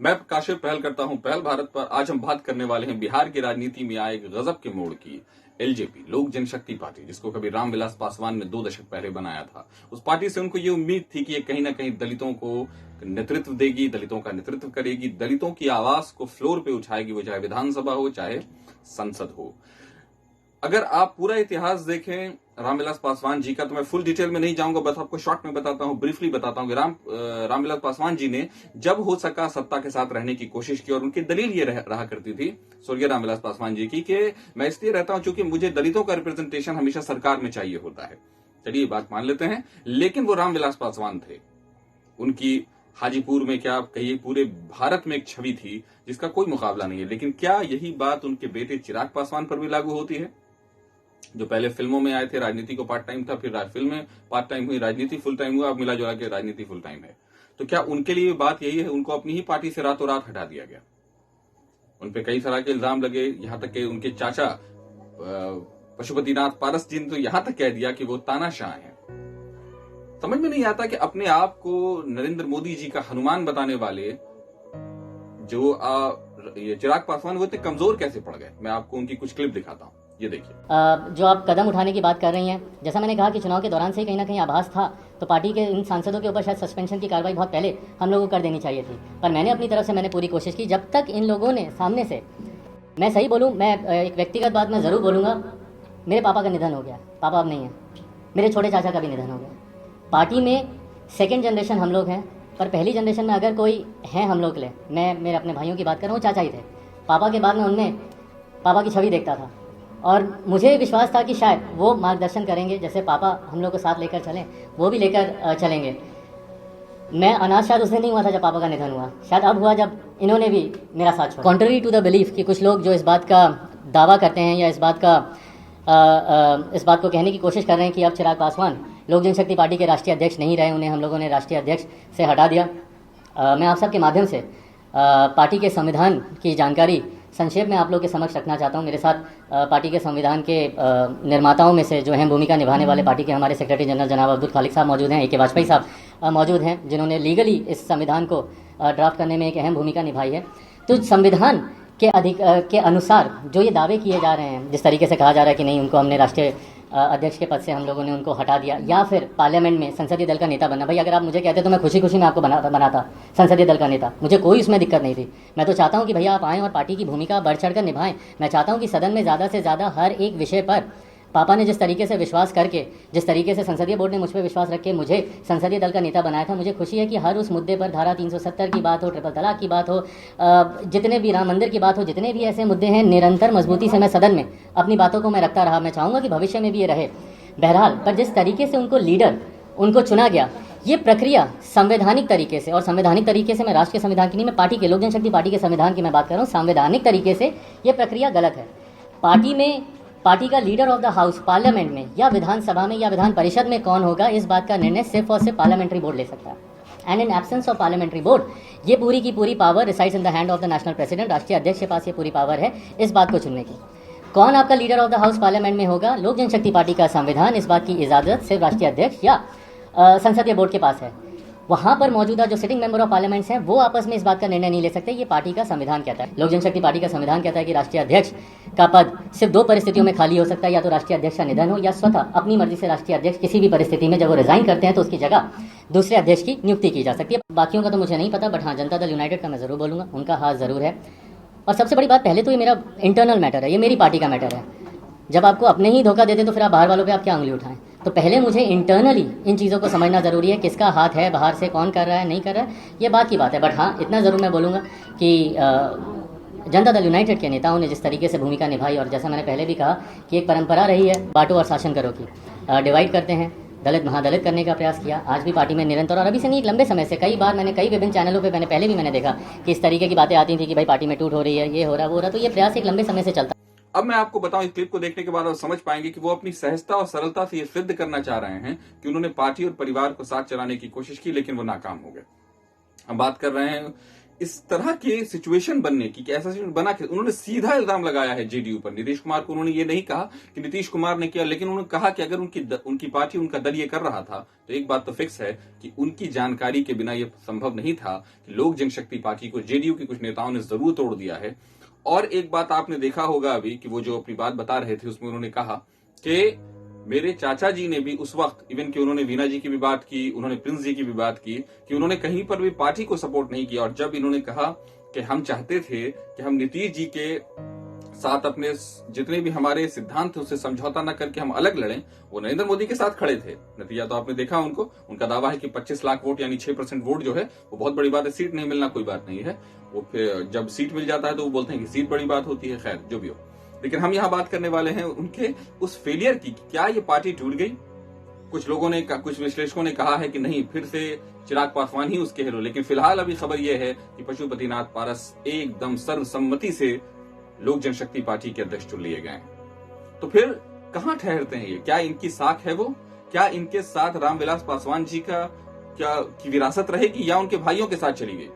मैं काशिफ पहल करता हूं पहल भारत पर। आज हम बात करने वाले हैं बिहार की राजनीति में आए एक गजब के मोड़ की। एलजेपी, लोक जनशक्ति पार्टी, जिसको कभी रामविलास पासवान ने 2 दशक पहले बनाया था, उस पार्टी से उनको ये उम्मीद थी कि ये कहीं ना कहीं दलितों को नेतृत्व देगी, दलितों का नेतृत्व करेगी, दलितों की आवाज को फ्लोर पे उठाएगी, वो चाहे विधानसभा हो चाहे संसद हो। अगर आप पूरा इतिहास देखें रामविलास पासवान जी का, तो मैं फुल डिटेल में नहीं जाऊंगा, बस आपको शॉर्ट में बताता हूं, ब्रीफली बताता हूं कि रामविलास पासवान जी ने जब हो सका सत्ता के साथ रहने की कोशिश की, और उनकी दलील ये रहा करती थी स्वर्गीय रामविलास पासवान जी की कि मैं इसलिए रहता हूं क्योंकि मुझे दलितों का रिप्रेजेंटेशन हमेशा सरकार में चाहिए होता है। चलिए बात मान लेते हैं, लेकिन वो रामविलास पासवान थे। उनकी हाजीपुर में क्या कहिए पूरे भारत में एक छवि थी जिसका कोई मुकाबला नहीं है। लेकिन क्या यही बात उनके बेटे चिराग पासवान पर भी लागू होती है, जो पहले फिल्मों में आए थे, राजनीति को पार्ट टाइम था, फिर फिल्में पार्ट टाइम हुई, राजनीति फुल टाइम हुआ, अब मिला जुला के राजनीति फुल टाइम है। तो क्या उनके लिए बात यही है? उनको अपनी ही पार्टी से रातों रात हटा दिया गया, उनपे कई तरह के इल्जाम लगे, यहां तक कि उनके चाचा पशुपतिनाथ पारस जी ने तो यहां तक कह दिया कि वो तानाशाह हैं। समझ में नहीं आता कि अपने आप को नरेंद्र मोदी जी का हनुमान बताने वाले जो ये चिराग पासवान, वो इतने कमजोर कैसे पड़ गए? मैं आपको उनकी कुछ क्लिप दिखाता हूं, ये देखिए। जो आप कदम उठाने की बात कर रही हैं, जैसा मैंने कहा कि चुनाव के दौरान से ही कहीं ना कहीं आभास था, तो पार्टी के इन सांसदों के ऊपर शायद सस्पेंशन की कार्रवाई बहुत पहले हम लोगों को कर देनी चाहिए थी। पर मैंने अपनी तरफ से पूरी कोशिश की। जब तक इन लोगों ने सामने से, मैं सही बोलूँ, मैं एक व्यक्तिगत बात मैं ज़रूर बोलूँगा, मेरे पापा का निधन हो गया, पापा अब नहीं है, मेरे छोटे चाचा का भी निधन हो गया। पार्टी में सेकेंड जनरेशन हम लोग हैं, पर पहली जनरेशन में अगर कोई है हम लोग के लिए, मैं मेरे अपने भाइयों की बात कर रहा हूँ, चाचा ही थे। पापा के बाद में उनमें पापा की छवि देखता था, और मुझे विश्वास था कि शायद वो मार्गदर्शन करेंगे, जैसे पापा हम लोग को साथ लेकर चलें, वो भी लेकर चलेंगे। मैं अनाथ शायद उस दिन नहीं हुआ था जब पापा का निधन हुआ, शायद अब हुआ जब इन्होंने भी मेरा साथ छोड़ा। कॉन्ट्ररी टू द बिलीफ कि कुछ लोग जो इस बात का दावा करते हैं या इस बात को कहने की कोशिश कर रहे हैं कि अब चिराग पासवान लोक जनशक्ति पार्टी के राष्ट्रीय अध्यक्ष नहीं रहे, उन्हें हम लोगों ने राष्ट्रीय अध्यक्ष से हटा दिया। मैं आप सबके माध्यम से पार्टी के संविधान की जानकारी संक्षेप में आप लोग के समक्ष रखना चाहता हूं। मेरे साथ पार्टी के संविधान के निर्माताओं में से जो हैं भूमिका निभाने वाले, पार्टी के हमारे सेक्रेटरी जनरल जनाब अब्दुल खालिक साहब मौजूद हैं, AK वाजपेयी साहब मौजूद हैं, जिन्होंने लीगली इस संविधान को ड्राफ्ट करने में एक अहम भूमिका निभाई है। तो संविधान के अनुसार जो ये दावे किए जा रहे हैं, जिस तरीके से कहा जा रहा है कि नहीं, उनको हमने राष्ट्रीय अध्यक्ष के पद से हम लोगों ने उनको हटा दिया, या फिर पार्लियामेंट में संसदीय दल का नेता बनना। भाई अगर आप मुझे कहते तो मैं खुशी खुशी में आपको बनाता संसदीय दल का नेता, मुझे कोई उसमें दिक्कत नहीं थी। मैं तो चाहता हूं कि भैया आप आएँ और पार्टी की भूमिका बढ़ चढ़ कर निभाएं। मैं चाहता हूं कि सदन में ज़्यादा से ज़्यादा हर एक विषय पर पापा ने जिस तरीके से विश्वास करके, जिस तरीके से संसदीय बोर्ड ने मुझ पर विश्वास रख के मुझे संसदीय दल का नेता बनाया था, मुझे खुशी है कि हर उस मुद्दे पर, धारा 370 की बात हो, ट्रिपल तलाक की बात हो, जितने भी राम मंदिर की बात हो, जितने भी ऐसे मुद्दे हैं, निरंतर मजबूती से मैं सदन में अपनी बातों को मैं रखता रहा। मैं चाहूँगा कि भविष्य में भी ये रहे। बहरहाल, पर जिस तरीके से उनको चुना गया, ये प्रक्रिया संवैधानिक तरीके से, और संवैधानिक तरीके से मैं राष्ट्र के संविधान की नहीं, मैं पार्टी के, लोक जनशक्ति पार्टी के संविधान की मैं बात कर रहा हूँ, संवैधानिक तरीके से ये प्रक्रिया गलत है। पार्टी का leader of the house parliament में या विधानसभा में या विधान परिषद में कौन होगा, इस बात का निर्णय सिर्फ और सिर्फ पार्लियामेंट्री बोर्ड ले सकता है। And in absence of parliamentary board, ये पूरी की पूरी power resides in the hand of the national president. राष्ट्रीय अध्यक्ष के पास ये पूरी पावर है इस बात को चुनने की। कौन आपका leader of the house parliament में होगा, लोक जनशक्ति पार्टी का संविधान इस बात की इजाज़त सिर्फ राष्ट्रीय अध्यक्ष या संसदीय बोर्ड के पास है। वहाँ पर मौजूदा जो सिटिंग मेंबर ऑफ पार्लियामेंट्स हैं, वो आपस में इस बात का निर्णय नहीं ले सकते। ये पार्टी का संविधान कहता है, लोक जनशक्ति पार्टी का संविधान कहता है कि राष्ट्रीय अध्यक्ष का पद सिर्फ 2 परिस्थितियों में खाली हो सकता है, या तो राष्ट्रीय अध्यक्ष का निधन हो, या स्वतः अपनी मर्जी से राष्ट्रीय अध्यक्ष किसी भी परिस्थिति में जब वो रिजाइन करते हैं तो उसकी जगह दूसरे अध्यक्ष की नियुक्ति की जा सकती है। बाकियों का तो मुझे नहीं पता, बट हाँ, जनता दल यूनाइटेड का मैं ज़रूर बोलूँगा, उनका हाथ ज़रूर है। और सबसे बड़ी बात, पहले तो ये मेरा इंटरनल मैटर है, ये मेरी पार्टी का मैटर है। जब आपको अपने ही धोखा देते तो फिर आप बाहर वालों पे आप क्या उंगली उठाएं? तो पहले मुझे इंटरनली इन चीज़ों को समझना ज़रूरी है, किसका हाथ है, बाहर से कौन कर रहा है, नहीं कर रहा है, ये बात की बात है। बट हाँ, इतना ज़रूर मैं बोलूँगा कि जनता दल यूनाइटेड के नेताओं ने जिस तरीके से भूमिका निभाई, और जैसा मैंने पहले भी कहा कि एक परंपरा रही है बांटो और शासन करो की, डिवाइड करते हैं, दलित महादलित करने का प्रयास किया, आज भी पार्टी में निरंतर, और अभी से नहीं, लंबे समय से कई बार मैंने कई विभिन्न चैनलों पे पहले भी मैंने देखा कि इस तरीके की बातें आती थी कि भाई पार्टी में टूट हो रही है, ये हो रहा, वो हो रहा। तो ये प्रयास एक लंबे समय से चलता। अब मैं आपको बताऊं, इस क्लिप को देखने के बाद आप समझ पाएंगे कि वो अपनी सहजता और सरलता से ये सिद्ध करना चाह रहे हैं कि उन्होंने पार्टी और परिवार को साथ चलाने की कोशिश की, लेकिन वो नाकाम हो गए। हम बात कर रहे हैं इस तरह के सिचुएशन बनने की, कि ऐसा सिचुएशन बना के उन्होंने सीधा इल्जाम लगाया है जेडीयू पर। नीतीश कुमार को उन्होंने ये नहीं कहा कि नीतीश कुमार ने किया, लेकिन उन्होंने कहा कि अगर उनकी पार्टी, उनका दल ये कर रहा था तो एक बात तो फिक्स है कि उनकी जानकारी के बिना ये संभव नहीं था कि लोक जनशक्ति पार्टी को जेडीयू के कुछ नेताओं ने जरूर तोड़ दिया है। और एक बात आपने देखा होगा अभी कि वो जो अपनी बात बता रहे थे उसमें उन्होंने कहा कि मेरे चाचा जी ने भी उस वक्त, इवन कि उन्होंने वीना जी की भी बात की, उन्होंने प्रिंस जी की भी बात की, कि उन्होंने कहीं पर भी पार्टी को सपोर्ट नहीं किया। और जब इन्होंने कहा कि हम चाहते थे कि हम नीतीश जी के साथ अपने जितने भी हमारे सिद्धांत थे उससे समझौता न करके हम अलग लड़ें, वो नरेंद्र मोदी के साथ खड़े थे। नतीजा तो आपने देखा उनका दावा है कि 25 लाख वोट यानी 6% वोट जो है वो बहुत बड़ी बात है। सीट नहीं मिलना कोई बात नहीं है, वो फिर जब सीट मिल जाता है तो वो बोलते हैं कि सीट बड़ी बात होती है। खैर जो भी हो, लेकिन हम यहाँ बात करने वाले हैं उनके उस फेलियर की, क्या ये पार्टी टूट गई। कुछ विश्लेषकों ने कहा है कि नहीं, फिर से चिराग पासवान ही उसके हीरो। लेकिन फिलहाल अभी खबर यह है कि पशुपतिनाथ पारस एकदम सर्वसम्मति से लोक जनशक्ति पार्टी के अध्यक्ष चुन लिए गए। तो फिर कहां ठहरते हैं ये? क्या इनकी साख है वो? क्या इनके साथ रामविलास पासवान जी की विरासत रहेगी या उनके भाइयों के साथ चली गई?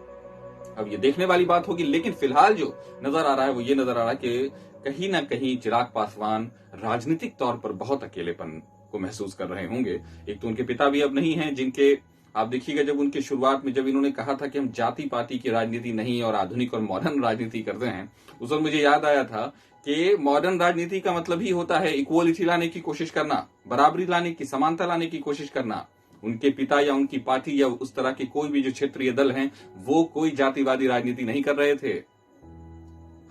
अब ये देखने वाली बात होगी। लेकिन फिलहाल जो नजर आ रहा है वो ये नजर आ रहा है कि कहीं ना कहीं चिराग पासवान राजनीतिक तौर पर बहुत अकेलेपन को महसूस कर रहे होंगे। एक तो उनके पिता भी अब नहीं हैं, जिनके आप देखिएगा जब उनके शुरुआत में जब इन्होंने कहा था कि हम जाति पाति की राजनीति नहीं और आधुनिक और मॉडर्न राजनीति करते हैं, उस वक्त मुझे याद आया था कि मॉडर्न राजनीति का मतलब ही होता है इक्वलिटी लाने की कोशिश करना, बराबरी लाने की, समानता लाने की कोशिश करना। उनके पिता या उनकी पार्टी या उस तरह के कोई भी जो क्षेत्रीय दल हैं वो कोई जातिवादी राजनीति नहीं कर रहे थे।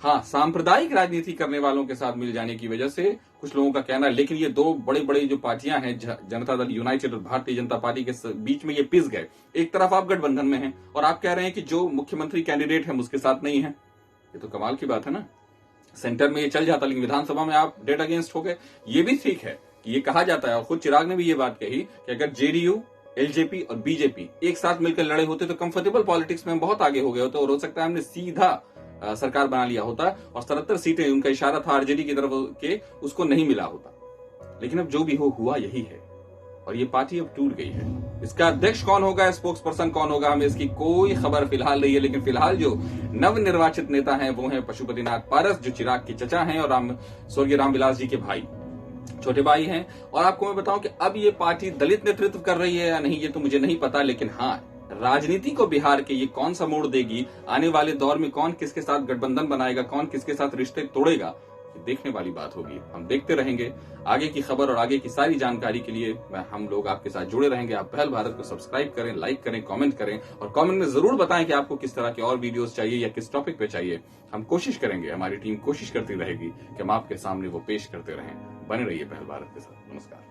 हाँ, सांप्रदायिक राजनीति करने वालों के साथ मिल जाने की वजह से कुछ लोगों का कहना है। लेकिन ये दो बड़े बड़े जो पार्टियां हैं, जनता दल यूनाइटेड और भारतीय जनता पार्टी के बीच में ये पिस गए। एक तरफ आप गठबंधन में हैं और आप कह रहे हैं कि जो मुख्यमंत्री कैंडिडेट है उसके साथ नहीं है। ये तो कमाल की बात है ना। सेंटर में ये चल जाता, लेकिन विधानसभा में आप डेड अगेंस्ट हो गए। ये भी ठीक है कि ये कहा जाता है, और खुद चिराग ने भी ये बात कही कि अगर जेडीयू, एलजेपी और बीजेपी एक साथ मिलकर लड़े होते तो कंफर्टेबल पॉलिटिक्स में हम बहुत आगे हो गए होते और हो सकता है हमने सीधा सरकार बना लिया होता और 77 सीटें, उनका इशारा था आरजेडी की तरफ के, उसको नहीं मिला होता। लेकिन अब जो भी हुआ यही है और ये पार्टी अब टूट गई है। इसका अध्यक्ष कौन होगा, स्पोक्स पर्सन कौन होगा, हमें इसकी कोई खबर फिलहाल नहीं है। लेकिन फिलहाल जो नवनिर्वाचित नेता हैं वो हैं पशुपतिनाथ पारस, जो चिराग के चचा हैं और स्वर्गीय रामविलास जी के भाई, छोटे भाई हैं। और आपको मैं बताऊं कि अब ये पार्टी दलित नेतृत्व कर रही है या नहीं ये तो मुझे नहीं पता, लेकिन हाँ, राजनीति को बिहार के ये कौन सा मोड़ देगी, आने वाले दौर में कौन किसके साथ गठबंधन बनाएगा, कौन किसके साथ रिश्ते तोड़ेगा, ये देखने वाली बात होगी। हम देखते रहेंगे आगे की खबर और आगे की सारी जानकारी के लिए हम लोग आपके साथ जुड़े रहेंगे। आप पहल भारत को सब्सक्राइब करें, लाइक करें, कमेंट करें और कमेंट में जरूर बताएं कि आपको किस तरह के और वीडियोस चाहिए या किस टॉपिक पे चाहिए। हम कोशिश करेंगे, हमारी टीम कोशिश करती रहेगी कि हम आपके सामने वो पेश करते रहें। बने रहिए पहल भारत के साथ। नमस्कार।